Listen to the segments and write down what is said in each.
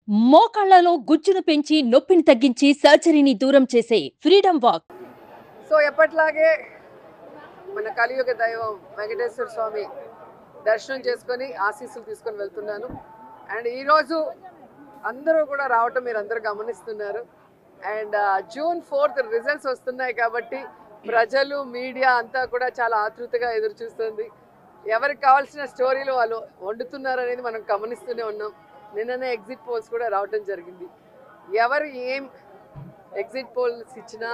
మోకాళ్లలో గుజ్జును పెంచి నొప్పిని తగ్గించి సర్జరీని దూరం చేసే ఫ్రీడమ్ వాక్. సో ఎప్పట్లాగే మన కలియుగ దైవం వెంకటేశ్వర స్వామి దర్శనం చేసుకొని ఆశీస్సులు తీసుకొని వెళ్తున్నాను. అండ్ ఈరోజు అందరూ కూడా రావటం మీరు అందరూ గమనిస్తున్నారు. అండ్ June 4th రిజల్ట్స్ వస్తున్నాయి కాబట్టి ప్రజలు మీడియా అంతా కూడా చాలా ఆతృతగా ఎదురు చూస్తుంది. ఎవరికి కావాల్సిన స్టోరీలు వాళ్ళు వండుతున్నారు అనేది మనం గమనిస్తూనే ఉన్నాం. నిన్ననే ఎగ్జిట్ పోల్స్ కూడా రావటం జరిగింది. ఎవరు ఏం ఎగ్జిట్ పోల్స్ ఇచ్చినా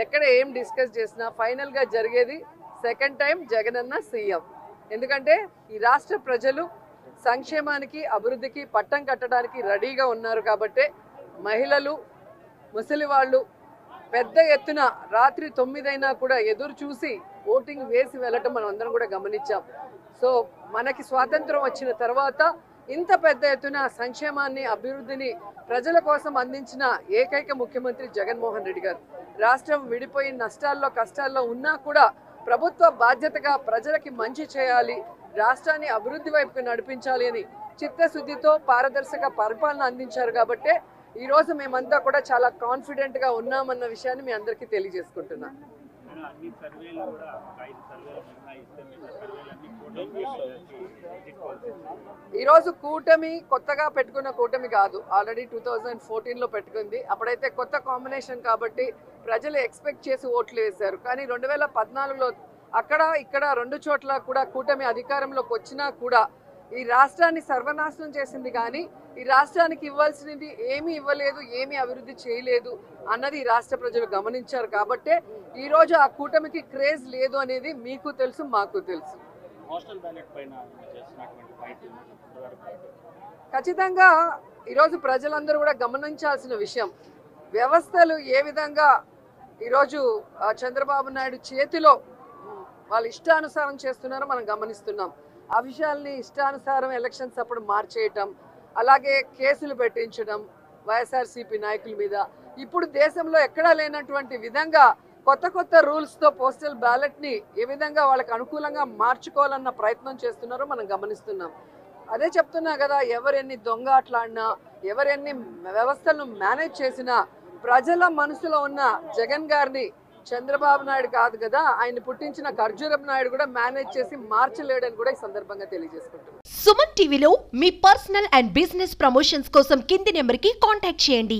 ఎక్కడ ఏం డిస్కస్ చేసినా ఫైనల్గా జరిగేది సెకండ్ టైం జగనన్న సీఎం. ఎందుకంటే ఈ రాష్ట్ర ప్రజలు సంక్షేమానికి అభివృద్ధికి పట్టం కట్టడానికి రెడీగా ఉన్నారు కాబట్టి మహిళలు ముసలి వాళ్ళు పెద్ద ఎత్తున రాత్రి 9 అయినా కూడా ఎదురు చూసి ఓటింగ్ వేసి వెళ్ళటం మనం అందరం కూడా గమనించాం. సో మనకి స్వాతంత్రం వచ్చిన తర్వాత ఇంత పెద్ద ఎత్తున సంక్షేమాన్ని అభివృద్ధిని ప్రజల కోసం అందించిన ఏకైక ముఖ్యమంత్రి జగన్మోహన్ రెడ్డి గారు. రాష్ట్రం విడిపోయి నష్టాల్లో కష్టాల్లో ఉన్నా కూడా ప్రభుత్వ బాధ్యతగా ప్రజలకి మంచి చేయాలి, రాష్ట్రాన్ని అభివృద్ధి వైపుకు నడిపించాలి అని చిత్తశుద్ధితో పారదర్శక పరిపాలన అందించారు. కాబట్టి ఈరోజు మేమంతా కూడా చాలా కాన్ఫిడెంట్గా ఉన్నామన్న విషయాన్ని మీ అందరికీ తెలియజేసుకుంటున్నాం. ఈరోజు కూటమి కొత్తగా పెట్టుకున్న కూటమి కాదు, ఆల్రెడీ 2014లో పెట్టుకుంది. అప్పుడైతే కొత్త కాంబినేషన్ కాబట్టి ప్రజలు ఎక్స్పెక్ట్ చేసి ఓట్లు వేశారు. కానీ 2014లో అక్కడ ఇక్కడ 2 చోట్ల కూడా కూటమి అధికారంలోకి వచ్చినా కూడా ఈ రాష్ట్రాన్ని సర్వనాశనం చేసింది. కానీ ఈ రాష్ట్రానికి ఇవ్వాల్సినది ఏమీ ఇవ్వలేదు, ఏమీ అభివృద్ధి చేయలేదు అన్నది ఈ రాష్ట్ర ప్రజలు గమనించారు. కాబట్టే ఈరోజు ఆ కూటమికి క్రేజ్ లేదు అనేది మీకు తెలుసు, మాకు తెలుసు. ఖచ్చితంగా ఈరోజు ప్రజలందరూ కూడా గమనించాల్సిన విషయం, వ్యవస్థలు ఏ విధంగా ఈరోజు చంద్రబాబు నాయుడు చేతిలో వాళ్ళు ఇష్టానుసారం చేస్తున్నారో మనం గమనిస్తున్నాం. ఆ విషయాల్ని ఇష్టానుసారం ఎలక్షన్స్ అప్పుడు మార్చేయటం, అలాగే కేసులు పెట్టించడం వైఎస్ఆర్సీపీ నాయకుల మీద. ఇప్పుడు దేశంలో ఎక్కడా లేనటువంటి విధంగా కొత్త కొత్త రూల్స్తో పోస్టల్ బ్యాలెట్ని ఏ విధంగా వాళ్ళకి అనుకూలంగా మార్చుకోవాలన్న ప్రయత్నం చేస్తున్నారో మనం గమనిస్తున్నాం. అదే చెప్తున్నా కదా, ఎవరెన్ని దొంగ ఆటలాడినా, ఎవరెన్ని వ్యవస్థలను మేనేజ్ చేసినా ప్రజల మనసులో ఉన్న జగన్ గారిని చంద్రబాబు నాయుడు కాదు కదా, ఆయన పుట్టించిన ఖర్జూరపు నాయుడు కూడా మేనేజ్ చేసి మార్చలేడని కూడా ఈ సందర్భంగా తెలియజేసుకుంటున్నాం. సుమన్ టీవీలో మీ పర్సనల్ అండ్ బిజినెస్ ప్రమోషన్స్ కోసం కింది నెంబర్కి కాంటాక్ట్ చేయండి.